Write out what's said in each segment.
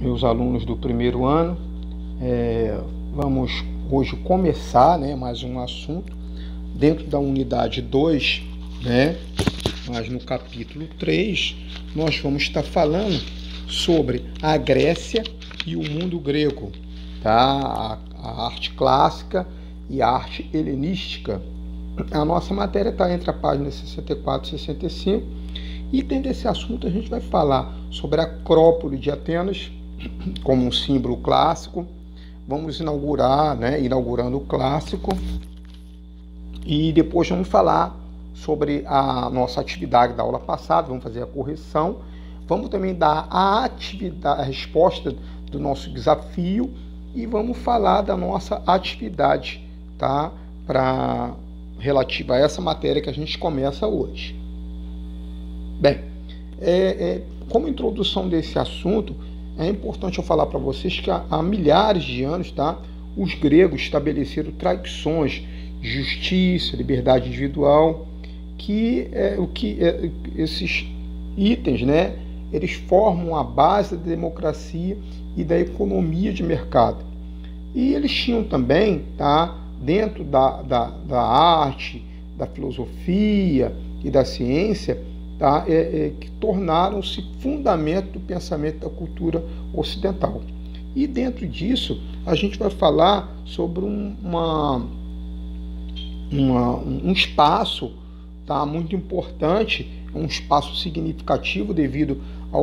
meus alunos do primeiro ano. Vamos hoje começar, mais um assunto dentro da unidade 2, mas no capítulo 3 nós vamos estar falando sobre a Grécia e o mundo grego, tá? A arte clássica e a arte helenística. A nossa matéria está entre a página 64 e 65, e dentro desse assunto a gente vai falar sobre a Acrópole de Atenas como um símbolo clássico. Vamos inaugurando o clássico, e depois vamos falar sobre a nossa atividade da aula passada, vamos fazer a correção, vamos também dar a resposta do nosso desafio e vamos falar da nossa atividade, tá? Relativa a essa matéria que a gente começa hoje. Bem, como introdução desse assunto, é importante eu falar para vocês que há milhares de anos, tá, os gregos estabeleceram tradições de justiça, liberdade individual, esses itens, eles formam a base da democracia e da economia de mercado. E eles tinham também, tá, dentro da arte, da filosofia e da ciência, tá, que tornaram-se fundamento do pensamento da cultura ocidental. E dentro disso, a gente vai falar sobre um espaço, tá, muito importante, um espaço significativo devido à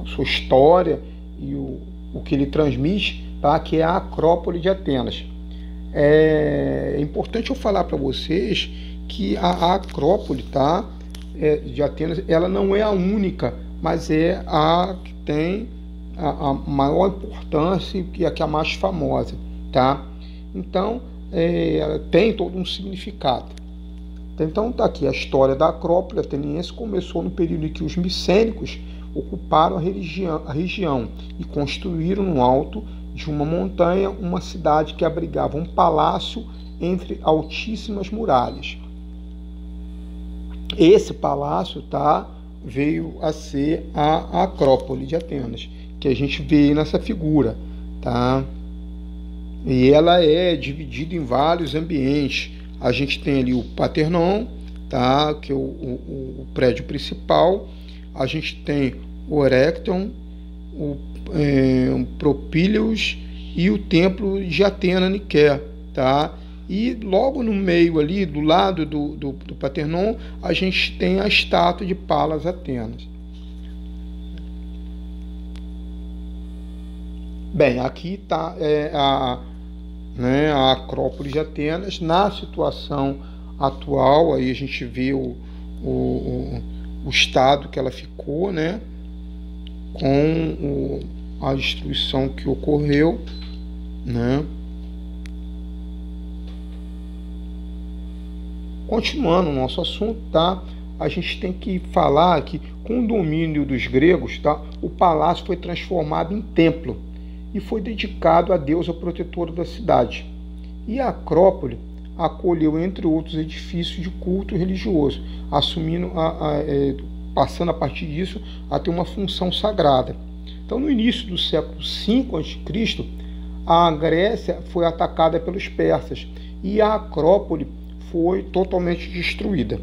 sua história e o que ele transmite, tá, que é a Acrópole de Atenas. É importante eu falar para vocês que a Acrópole, tá, de Atenas, ela não é a única, mas é a que tem a maior importância e que é a mais famosa, tá? Então, ela tem todo um significado. Então, está aqui a história da Acrópole ateniense. Começou no período em que os micênicos ocuparam a região e construíram no alto de uma montanha uma cidade que abrigava um palácio entre altíssimas muralhas. Esse palácio, tá, veio a ser a Acrópole de Atenas, que a gente vê nessa figura, tá? E ela é dividida em vários ambientes. A gente tem ali o Parthenon, tá, que é o prédio principal. A gente tem o Erecton, o Propíleos e o Templo de Atena Niké, tá? E logo no meio ali, do lado do Parthenon, a gente tem a estátua de Palas Atenas. Bem, aqui está a Acrópole de Atenas. Na situação atual, aí a gente vê o estado que ela ficou, com a destruição que ocorreu, Continuando o nosso assunto, tá? A gente tem que falar que, com o domínio dos gregos, tá, o palácio foi transformado em templo e foi dedicado à deusa protetora da cidade. E a Acrópole acolheu, entre outros, edifícios de culto religioso, assumindo, passando a partir disso a ter uma função sagrada. Então, no início do século V a.C., a Grécia foi atacada pelos persas e a Acrópole foi totalmente destruída,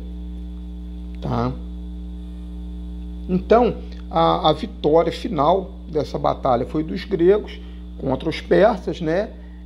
tá? Então, a vitória final dessa batalha foi dos gregos contra os persas,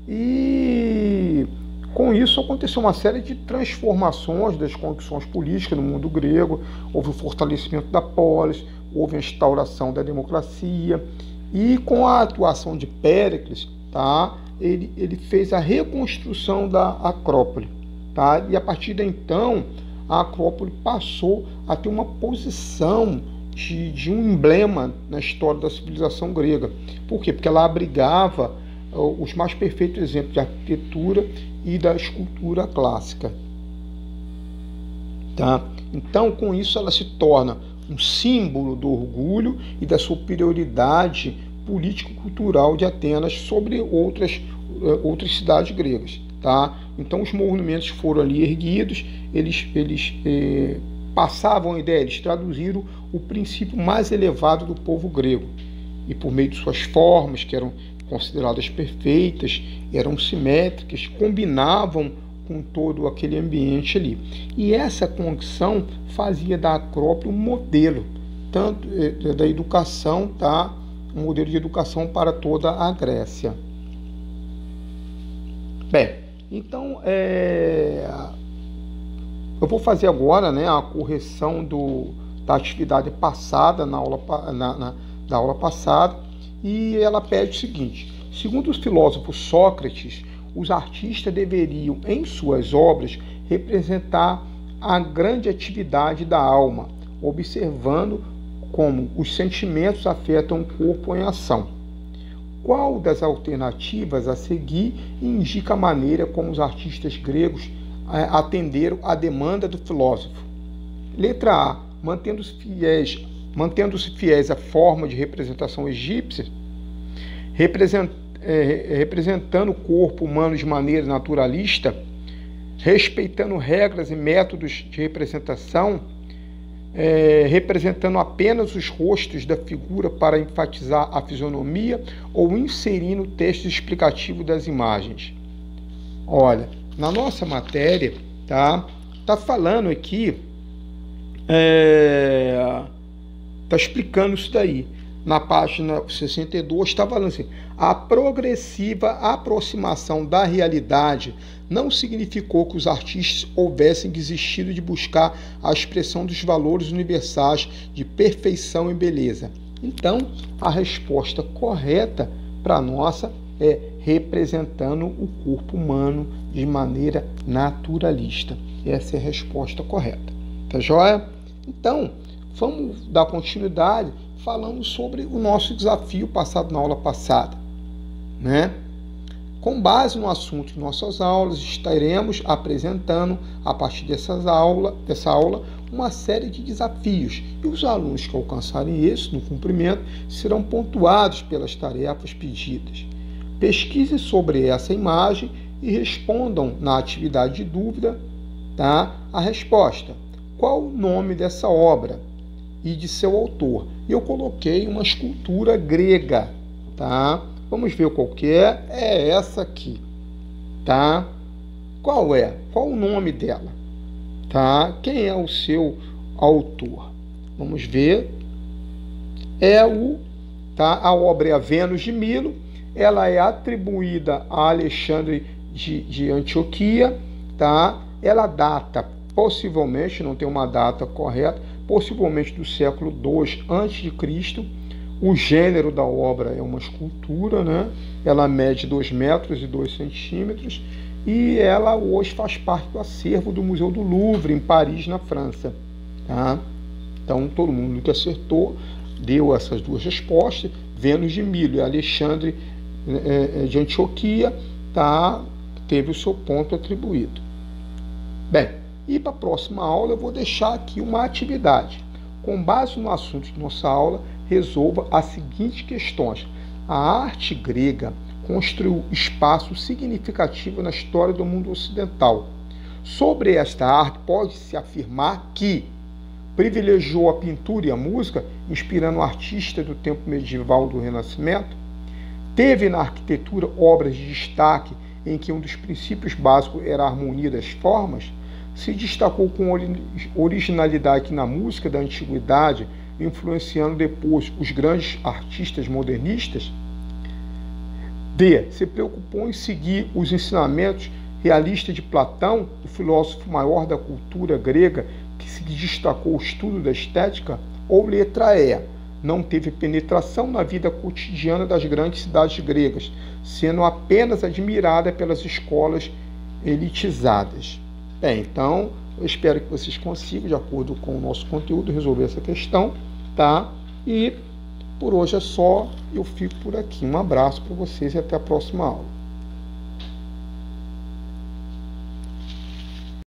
E com isso aconteceu uma série de transformações das condições políticas no mundo grego. Houve o fortalecimento da polis, houve a instauração da democracia, e com a atuação de Péricles, tá, ele fez a reconstrução da Acrópole. Tá? E a partir de então, a Acrópole passou a ter uma posição de um emblema na história da civilização grega. Por quê? Porque ela abrigava os mais perfeitos exemplos de arquitetura e da escultura clássica. Tá? Então, com isso, ela se torna um símbolo do orgulho e da superioridade político-cultural de Atenas sobre outras cidades gregas. Tá? Então os monumentos foram ali erguidos, eles passavam a ideia, eles traduziram o princípio mais elevado do povo grego, e por meio de suas formas, que eram consideradas perfeitas, eram simétricas, combinavam com todo aquele ambiente ali. E essa condição fazia da Acrópole um modelo, tanto da educação, tá? Um modelo de educação para toda a Grécia. Bem, então eu vou fazer agora, né, a correção da atividade passada na aula passada, e ela pede o seguinte: segundo o filósofo Sócrates, os artistas deveriam, em suas obras, representar a grande atividade da alma, observando como os sentimentos afetam o corpo em ação. Qual das alternativas a seguir indica a maneira como os artistas gregos atenderam à demanda do filósofo? Letra A. Mantendo-se fiéis à forma de representação egípcia, representando o corpo humano de maneira naturalista, respeitando regras e métodos de representação, representando apenas os rostos da figura para enfatizar a fisionomia, ou inserindo texto explicativo das imagens. Olha, na nossa matéria, tá falando aqui, tá explicando isso daí. Na página 62 está falando assim: a progressiva aproximação da realidade não significou que os artistas houvessem desistido de buscar a expressão dos valores universais de perfeição e beleza. Então, a resposta correta para nossa é representando o corpo humano de maneira naturalista. Essa é a resposta correta. Tá joia? Então, vamos dar continuidade falando sobre o nosso desafio passado na aula passada, né? Com base no assunto de nossas aulas, estaremos apresentando, a partir dessa aula, uma série de desafios, e os alunos que alcançarem esse no cumprimento serão pontuados pelas tarefas pedidas. Pesquise sobre essa imagem e respondam na atividade de dúvida, tá, a resposta. Qual o nome dessa obra e de seu autor? Eu coloquei uma escultura grega, tá? Vamos ver qual que é. É essa aqui, tá? Qual é? Qual o nome dela? Tá? Quem é o seu autor? Vamos ver. A obra é a Vênus de Milo. Ela é atribuída a Alexandre de Antioquia, tá? Ela data, possivelmente, não tem uma data correta, possivelmente do século II a.C. O gênero da obra é uma escultura, né? Ela mede 2 metros e 2 centímetros, e ela hoje faz parte do acervo do Museu do Louvre, em Paris, na França. Tá? Então, todo mundo que acertou deu essas duas respostas. Vênus de Milo e Alexandre de Antioquia, tá? Teve o seu ponto atribuído. Bem, e para a próxima aula eu vou deixar aqui uma atividade. Com base no assunto de nossa aula, resolva as seguintes questões. A arte grega construiu espaço significativo na história do mundo ocidental. Sobre esta arte, pode-se afirmar que privilegiou a pintura e a música, inspirando artistas do tempo medieval do Renascimento. Teve na arquitetura obras de destaque em que um dos princípios básicos era a harmonia das formas. Se destacou com originalidade na música da antiguidade, influenciando depois os grandes artistas modernistas. D. Se preocupou em seguir os ensinamentos realistas de Platão, o filósofo maior da cultura grega, que se destacou o estudo da estética. Ou letra E. Não teve penetração na vida cotidiana das grandes cidades gregas, sendo apenas admirada pelas escolas elitizadas. Bem, então, eu espero que vocês consigam, de acordo com o nosso conteúdo, resolver essa questão, tá? E por hoje é só, eu fico por aqui. Um abraço para vocês e até a próxima aula.